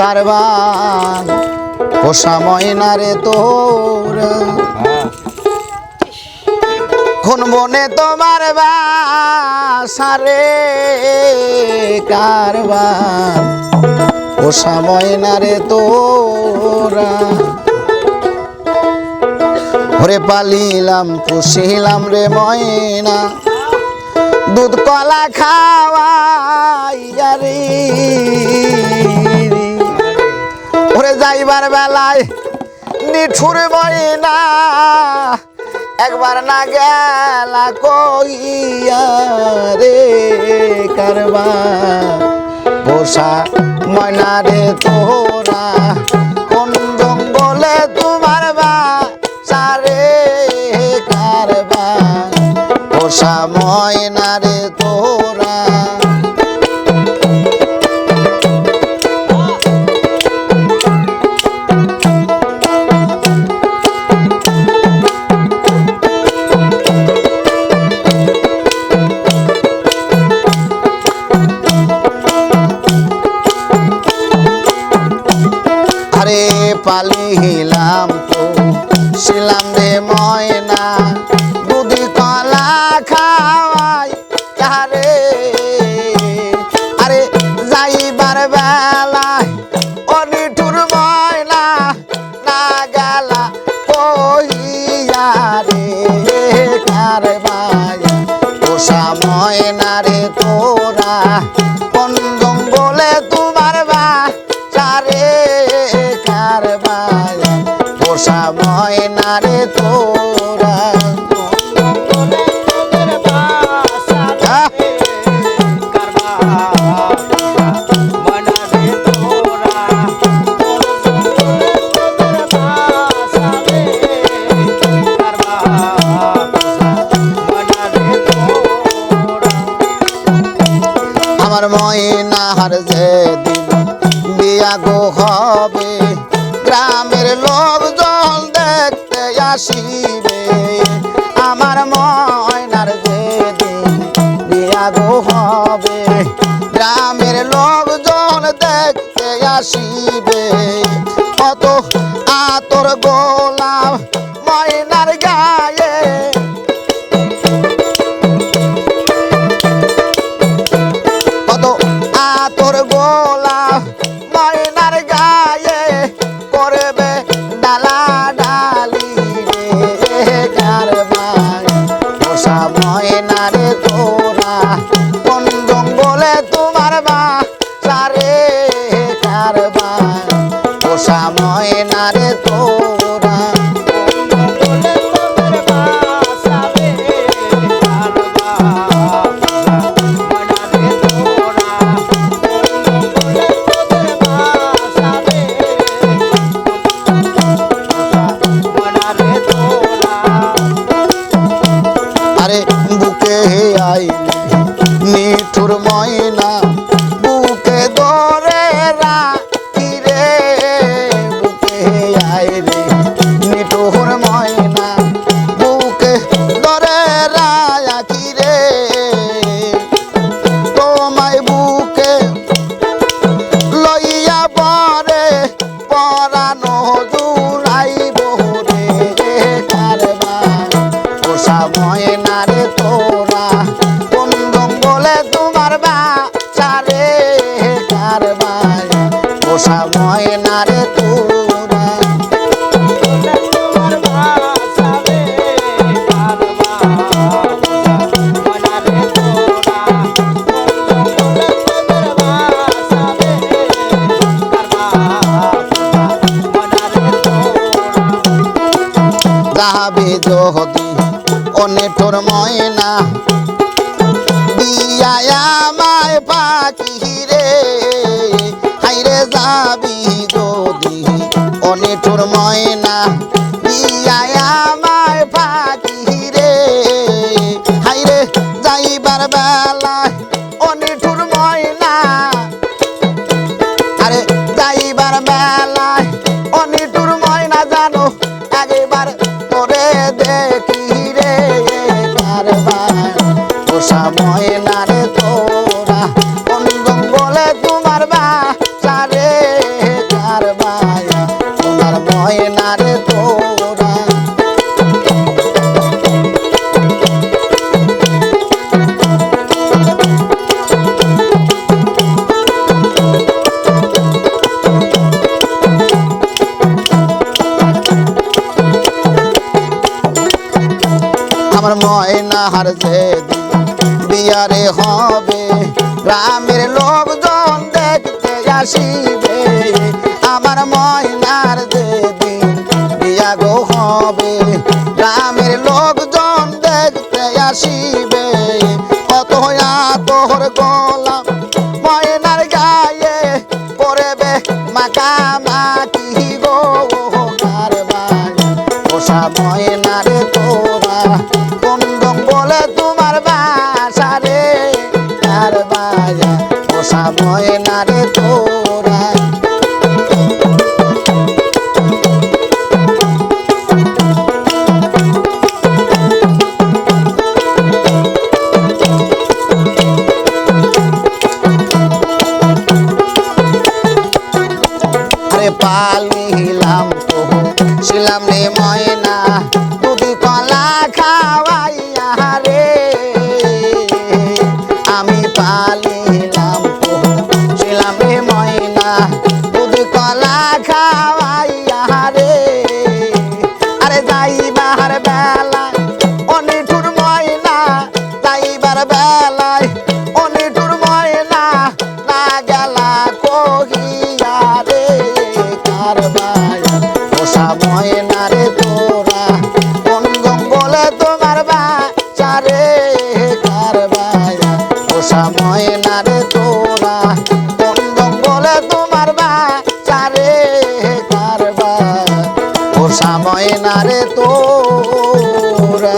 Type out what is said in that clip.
কারবান পোষা ময়না রে তোরা কোন বনে তোমার বাসা রে কারবান পোষা ময়না রে তোরা ওরে পালিলাম পুষিলাম রে ময়না দুধ কলা খাওয়াইয়া রে ওরে যাইবার বেলায় নিঠুর ময়না একবার না গেলা কইয়া রে কারবান পোষা ময়না রে তোরা কোন জঙ্গলে তোমার বাসা রে কারবান পোষা ময়না রে তোরা আরে পালিলাম তো ছিলাম রে ময়না দুধি কলা খাওয়াই রে আরে যাইবার বেলায় অনিঠুর ময়না না গেলা কইয়া রে কারবান পোষা ময়না রে তোরা কোন জঙ্গলে তোমার বাসা রে কারবান পোষা ময়না রে তোরা আমার ময়নার যেদিন বিয়া গো হবে গ্রামের লোকজন দেখতে আসিবে আমার ময়নার যেদিন বিয়া গো হবে গ্রামের লোকজন দেখতে আসিবে কত আতর গোলাপ ময়নার গায়ে কত আতর গোলাপ ময়নার গায়ে করবে ডালা ডালি রে কারবান পোষা ময়না রে তোরা কোন জঙ্গলে তোমার বাসা রে কারবান পোষা ময়না রে তোরা আরে বুকে আইলে নিঠুর ময়না বুকে ধরে রাখি রে বুকে আইলে নিঠুর ময়না বুকে ধরে রাখি রে তোমায় বুকে লইয়া পরে পরানো জুড়াইব রে কারবান পোষা ময়না রে তোরা কোন জঙ্গলে তোমার বাসা রে কারবান পোষা ময়না রে তোরা যাবে যদি অনেটোর ময়না বিয়ায় আমায় পাখি রে হাইরে যাবি যদি অনেটোর ময়না বিয়ায় আমায় পাখি রে হাইরে যাইবার বেলায় অনেটোর ময়না আরে যাইবার বেলায় অনেটোর ময়না জানো একবার তোরে দেখি রে কারবান পোষা ময়না রে তোরা কোন জঙ্গলে তোমার বাসা রে ময়নার যেদিন বিয়ারে হবে গ্রামের লোকজন দেখতে আসিবে আমার ময়নার যেদিন বিয়া গো হবে গ্রামের লোকজন দেখতে আসিবে কত তোর গোলাম ময়নার গায়ে পড়বে মাকা মাকি গো কারবার পোষা ময়নারে তোরা কোন জঙ্গলে তোমার বাসা রে কারবার পোষা ময়নারে তোরা পালিলাম তো ছিলাম রে ময়না দুধি কলা খাওয়াইয়া রে আমি পালিলাম তো ছিলাম রে ময়না দুধি কলা খাওয়াইয়া রে আরে যাইবার বেলায় অনিঠুর ময়না যাইবার বেলায় অনিঠুর ময়না না গেলা কহিয়া রে পোষা ময়নারে তোরা কোন জঙ্গলে তোমার বাসা রে কারবায়া পোষা ময়নারে তোরা কোন জঙ্গলে তোমার বাসা রে কারবায়া পোষা ময়নারে তোরা